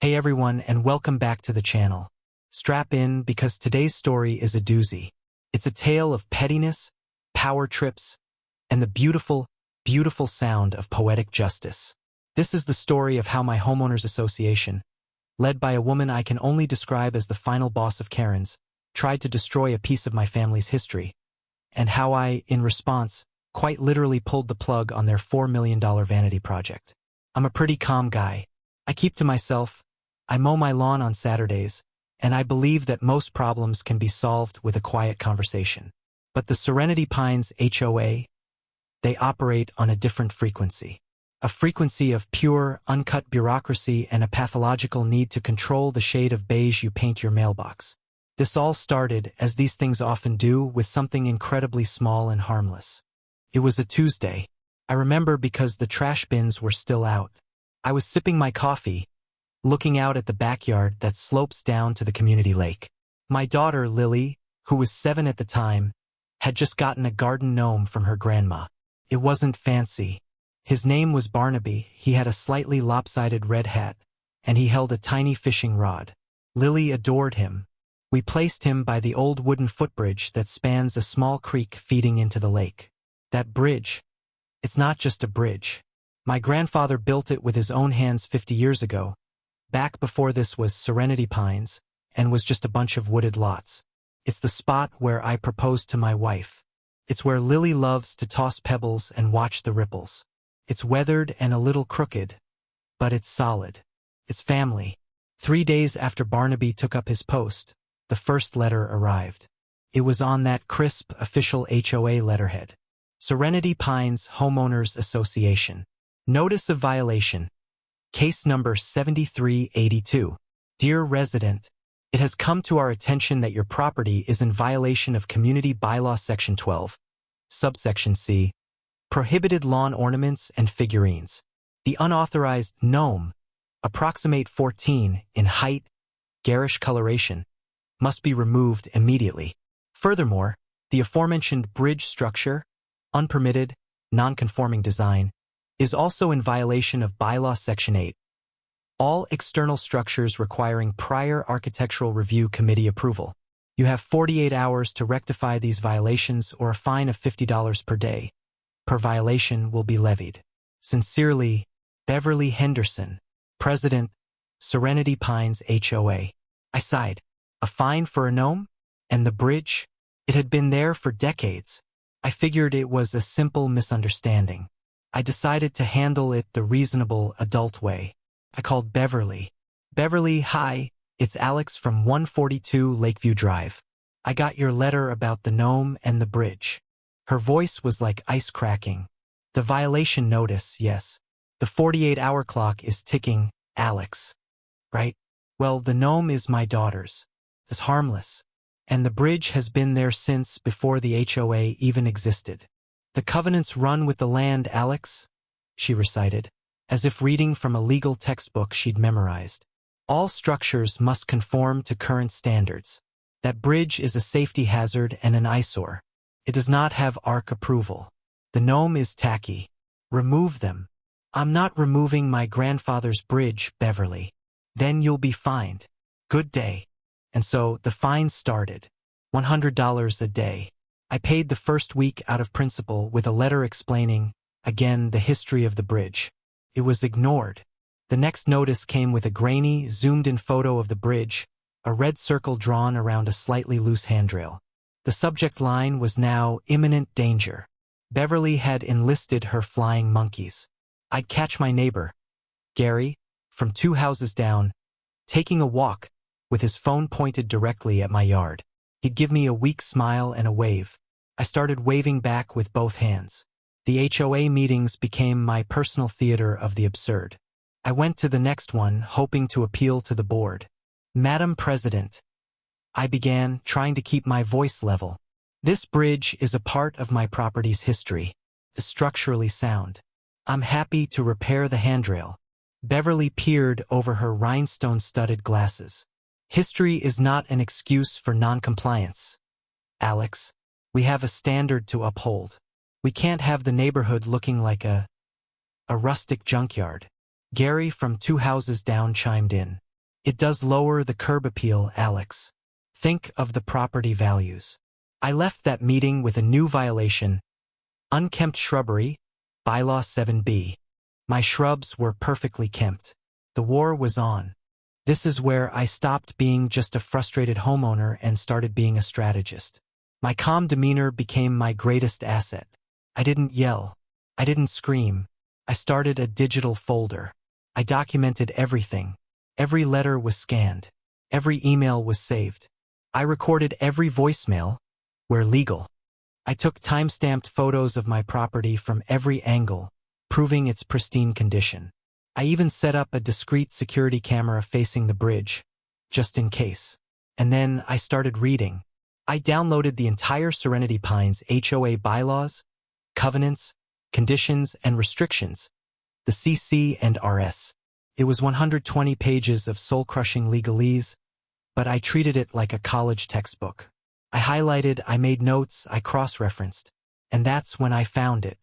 Hey everyone, and welcome back to the channel. Strap in because today's story is a doozy. It's a tale of pettiness, power trips, and the beautiful, beautiful sound of poetic justice. This is the story of how my homeowners association, led by a woman I can only describe as the final boss of Karens, tried to destroy a piece of my family's history, and how I, in response, quite literally pulled the plug on their $4 million vanity project. I'm a pretty calm guy. I keep to myself. I mow my lawn on Saturdays, and I believe that most problems can be solved with a quiet conversation. But the Serenity Pines HOA, they operate on a different frequency. A frequency of pure, uncut bureaucracy and a pathological need to control the shade of beige you paint your mailbox. This all started, as these things often do, with something incredibly small and harmless. It was a Tuesday. I remember because the trash bins were still out. I was sipping my coffee, looking out at the backyard that slopes down to the community lake. My daughter, Lily, who was 7 at the time, had just gotten a garden gnome from her grandma. It wasn't fancy. His name was Barnaby. He had a slightly lopsided red hat, and he held a tiny fishing rod. Lily adored him. We placed him by the old wooden footbridge that spans a small creek feeding into the lake. That bridge, it's not just a bridge. My grandfather built it with his own hands 50 years ago, back before this was Serenity Pines, and was just a bunch of wooded lots. It's the spot where I proposed to my wife. It's where Lily loves to toss pebbles and watch the ripples. It's weathered and a little crooked, but it's solid. It's family. 3 days after Barnaby took up his post, the first letter arrived. It was on that crisp, official HOA letterhead. Serenity Pines Homeowners Association. Notice of violation. Case number 7382. Dear resident, it has come to our attention that your property is in violation of Community Bylaw Section 12, subsection C, prohibited lawn ornaments and figurines. The unauthorized gnome, approximate 14 in height, garish coloration, must be removed immediately. Furthermore, the aforementioned bridge structure, unpermitted, non-conforming design, is also in violation of Bylaw Section 8. All external structures requiring prior architectural review committee approval. You have 48 hours to rectify these violations, or a fine of $50 per day per violation will be levied. Sincerely, Beverly Henderson, President, Serenity Pines HOA. I sighed. A fine for a gnome? And the bridge? It had been there for decades. I figured it was a simple misunderstanding. I decided to handle it the reasonable, adult way. I called Beverly. Beverly, hi, it's Alex from 142 Lakeview Drive. I got your letter about the gnome and the bridge. Her voice was like ice cracking. The violation notice, yes. The 48-hour clock is ticking, Alex. Right? Well, the gnome is my daughter's. It's harmless. And the bridge has been there since before the HOA even existed. The covenants run with the land, Alex, she recited, as if reading from a legal textbook she'd memorized. All structures must conform to current standards. That bridge is a safety hazard and an eyesore. It does not have ARC approval. The gnome is tacky. Remove them. I'm not removing my grandfather's bridge, Beverly. Then you'll be fined. Good day. And so the fine started. $100 a day. I paid the first week out of principle with a letter explaining, again, the history of the bridge. It was ignored. The next notice came with a grainy, zoomed-in photo of the bridge, a red circle drawn around a slightly loose handrail. The subject line was now imminent danger. Beverly had enlisted her flying monkeys. I'd catch my neighbor, Gary, from 2 houses down, taking a walk, with his phone pointed directly at my yard. He'd give me a weak smile and a wave. I started waving back with both hands. The HOA meetings became my personal theater of the absurd. I went to the next one, hoping to appeal to the board. Madam President, I began, trying to keep my voice level. This bridge is a part of my property's history, structurally sound. I'm happy to repair the handrail. Beverly peered over her rhinestone-studded glasses. History is not an excuse for non-compliance. Alex, we have a standard to uphold. We can't have the neighborhood looking like a rustic junkyard. Gary from 2 houses down chimed in. It does lower the curb appeal, Alex. Think of the property values. I left that meeting with a new violation. Unkempt shrubbery, Bylaw 7B. My shrubs were perfectly kempt. The war was on. This is where I stopped being just a frustrated homeowner and started being a strategist. My calm demeanor became my greatest asset. I didn't yell. I didn't scream. I started a digital folder. I documented everything. Every letter was scanned. Every email was saved. I recorded every voicemail, where legal. I took time-stamped photos of my property from every angle, proving its pristine condition. I even set up a discreet security camera facing the bridge, just in case. And then I started reading. I downloaded the entire Serenity Pines HOA bylaws, covenants, conditions, and restrictions, the CC and RS. It was 120 pages of soul-crushing legalese, but I treated it like a college textbook. I highlighted, I made notes, I cross-referenced, and that's when I found it.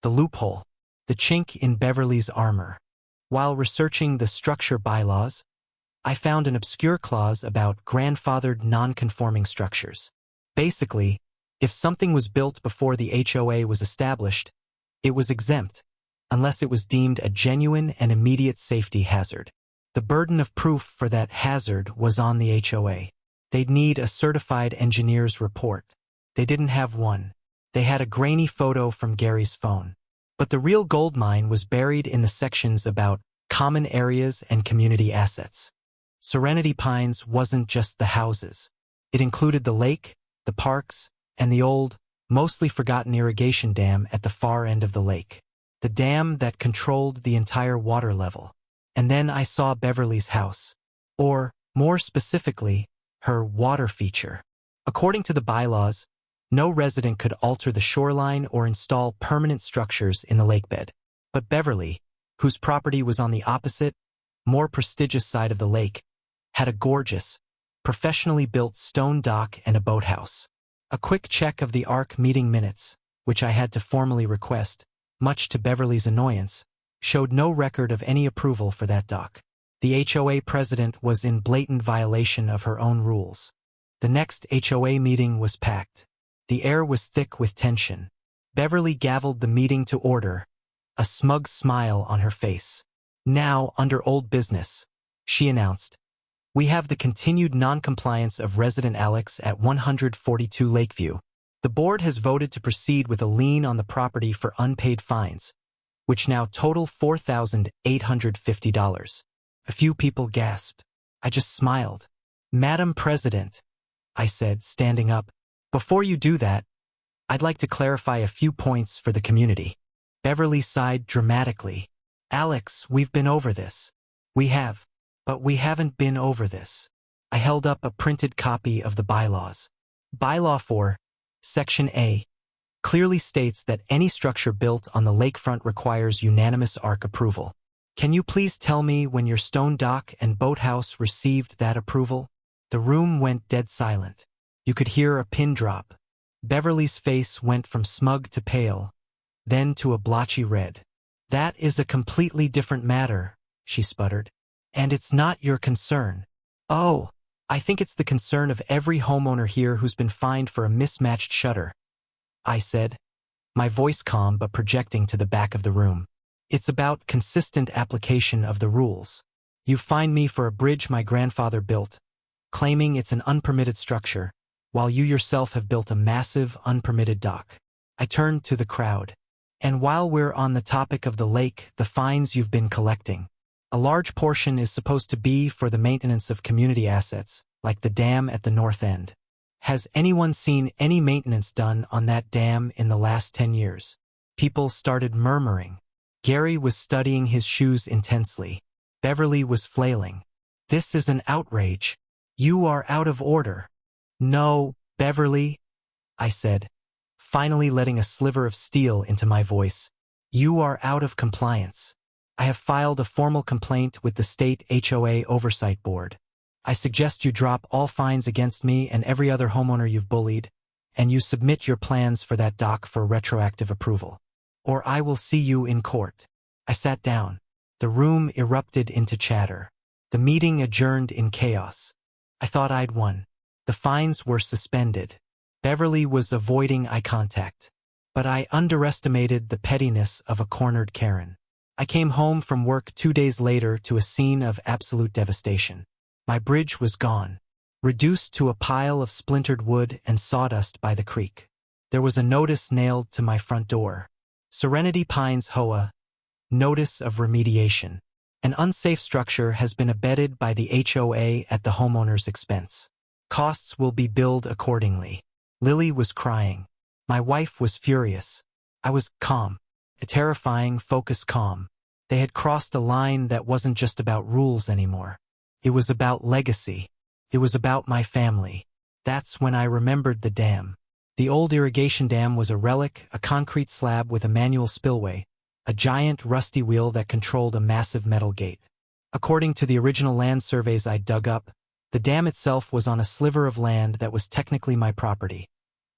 The loophole, the chink in Beverly's armor. While researching the structure bylaws, I found an obscure clause about grandfathered non-conforming structures. Basically, if something was built before the HOA was established, it was exempt, unless it was deemed a genuine and immediate safety hazard. The burden of proof for that hazard was on the HOA. They'd need a certified engineer's report. They didn't have one. They had a grainy photo from Gary's phone. But the real goldmine was buried in the sections about common areas and community assets. Serenity Pines wasn't just the houses. It included the lake, the parks, and the old, mostly forgotten irrigation dam at the far end of the lake. The dam that controlled the entire water level. And then I saw Beverly's house. Or, more specifically, her water feature. According to the bylaws, no resident could alter the shoreline or install permanent structures in the lakebed. But Beverly, whose property was on the opposite, more prestigious side of the lake, had a gorgeous, professionally built stone dock and a boathouse. A quick check of the ARC meeting minutes, which I had to formally request, much to Beverly's annoyance, showed no record of any approval for that dock. The HOA president was in blatant violation of her own rules. The next HOA meeting was packed. The air was thick with tension. Beverly gavelled the meeting to order, a smug smile on her face. Now, under old business, she announced, we have the continued non-compliance of resident Alex at 142 Lakeview. The board has voted to proceed with a lien on the property for unpaid fines, which now total $4,850. A few people gasped. I just smiled. Madam President, I said, standing up, before you do that, I'd like to clarify a few points for the community. Beverly sighed dramatically. Alex, we've been over this. We have, but we haven't been over this. I held up a printed copy of the bylaws. Bylaw 4, Section A, clearly states that any structure built on the lakefront requires unanimous ARC approval. Can you please tell me when your stone dock and boathouse received that approval? The room went dead silent. You could hear a pin drop. Beverly's face went from smug to pale, then to a blotchy red. That is a completely different matter, she sputtered. And it's not your concern. Oh, I think it's the concern of every homeowner here who's been fined for a mismatched shutter, I said, my voice calm but projecting to the back of the room. It's about consistent application of the rules. You fined me for a bridge my grandfather built, claiming it's an unpermitted structure, while you yourself have built a massive, unpermitted dock. I turned to the crowd. And while we're on the topic of the lake, the fines you've been collecting, a large portion is supposed to be for the maintenance of community assets, like the dam at the north end. Has anyone seen any maintenance done on that dam in the last 10 years? People started murmuring. Gary was studying his shoes intensely. Beverly was flailing. This is an outrage. You are out of order. No, Beverly, I said, finally letting a sliver of steel into my voice. You are out of compliance. I have filed a formal complaint with the State HOA Oversight Board. I suggest you drop all fines against me and every other homeowner you've bullied, and you submit your plans for that dock for retroactive approval. Or I will see you in court. I sat down. The room erupted into chatter. The meeting adjourned in chaos. I thought I'd won. The fines were suspended. Beverly was avoiding eye contact. But I underestimated the pettiness of a cornered Karen. I came home from work 2 days later to a scene of absolute devastation. My bridge was gone, reduced to a pile of splintered wood and sawdust by the creek. There was a notice nailed to my front door. Serenity Pines HOA, Notice of Remediation. An unsafe structure has been abetted by the HOA at the homeowner's expense. Costs will be billed accordingly. Lily was crying. My wife was furious. I was calm. A terrifying, focused calm. They had crossed a line that wasn't just about rules anymore. It was about legacy. It was about my family. That's when I remembered the dam. The old irrigation dam was a relic, a concrete slab with a manual spillway, a giant rusty wheel that controlled a massive metal gate. According to the original land surveys I dug up, the dam itself was on a sliver of land that was technically my property,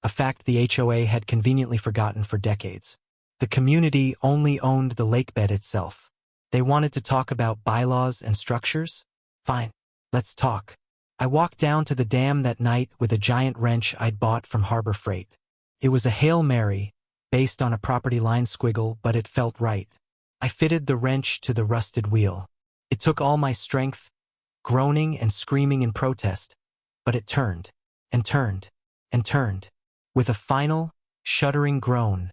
a fact the HOA had conveniently forgotten for decades. The community only owned the lakebed itself. They wanted to talk about bylaws and structures? Fine, let's talk. I walked down to the dam that night with a giant wrench I'd bought from Harbor Freight. It was a Hail Mary, based on a property line squiggle, but it felt right. I fitted the wrench to the rusted wheel. It took all my strength, groaning and screaming in protest, but it turned, and turned, and turned. With a final, shuddering groan,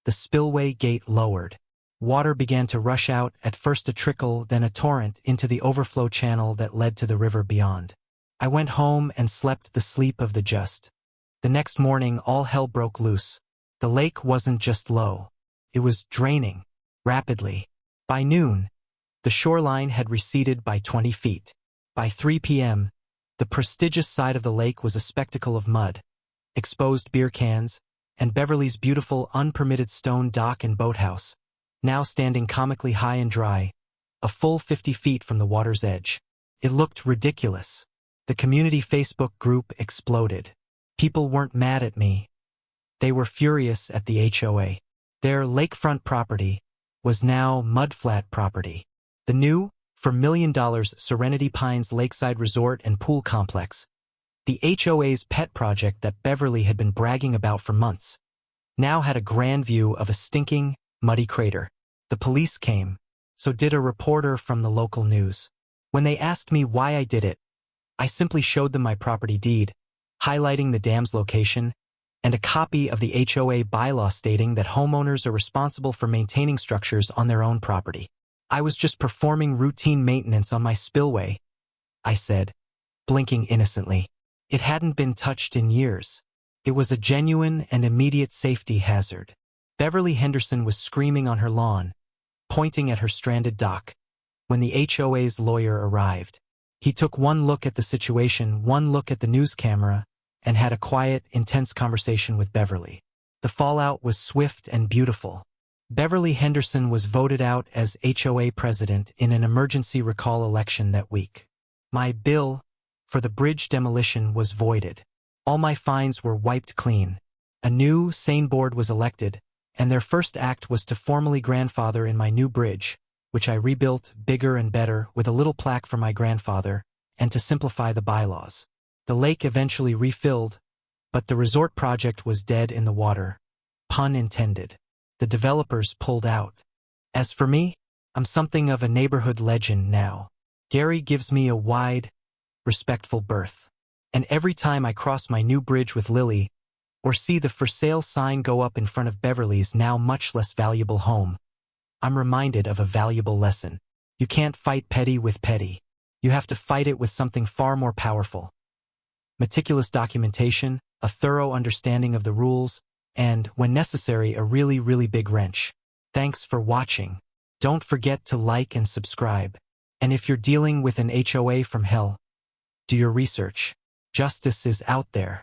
the spillway gate lowered. Water began to rush out, at first a trickle, then a torrent, into the overflow channel that led to the river beyond. I went home and slept the sleep of the just. The next morning, all hell broke loose. The lake wasn't just low. It was draining, rapidly. By noon, the shoreline had receded by 20 feet. By 3 p.m., the prestigious side of the lake was a spectacle of mud, exposed beer cans, and Beverly's beautiful unpermitted stone dock and boathouse, now standing comically high and dry, a full 50 feet from the water's edge. It looked ridiculous. The community Facebook group exploded. People weren't mad at me. They were furious at the HOA. Their lakefront property was now mudflat property. The new, for $1 million Serenity Pines Lakeside Resort and Pool Complex, the HOA's pet project that Beverly had been bragging about for months, now had a grand view of a stinking, muddy crater. The police came, so did a reporter from the local news. When they asked me why I did it, I simply showed them my property deed, highlighting the dam's location, and a copy of the HOA bylaw stating that homeowners are responsible for maintaining structures on their own property. I was just performing routine maintenance on my spillway, I said, blinking innocently. It hadn't been touched in years. It was a genuine and immediate safety hazard. Beverly Henderson was screaming on her lawn, pointing at her stranded dock, when the HOA's lawyer arrived. He took one look at the situation, one look at the news camera, and had a quiet, intense conversation with Beverly. The fallout was swift and beautiful. Beverly Henderson was voted out as HOA president in an emergency recall election that week. My bill for the bridge demolition was voided. All my fines were wiped clean. A new, sane board was elected, and their first act was to formally grandfather in my new bridge, which I rebuilt bigger and better with a little plaque for my grandfather, and to simplify the bylaws. The lake eventually refilled, but the resort project was dead in the water. Pun intended. The developers pulled out. As for me, I'm something of a neighborhood legend now. Gary gives me a wide, respectful berth. And every time I cross my new bridge with Lily, or see the for sale sign go up in front of Beverly's now much less valuable home, I'm reminded of a valuable lesson. You can't fight petty with petty. You have to fight it with something far more powerful. Meticulous documentation, a thorough understanding of the rules, and, when necessary, a really, really big wrench. Thanks for watching. Don't forget to like and subscribe. And if you're dealing with an HOA from hell, do your research. Justice is out there.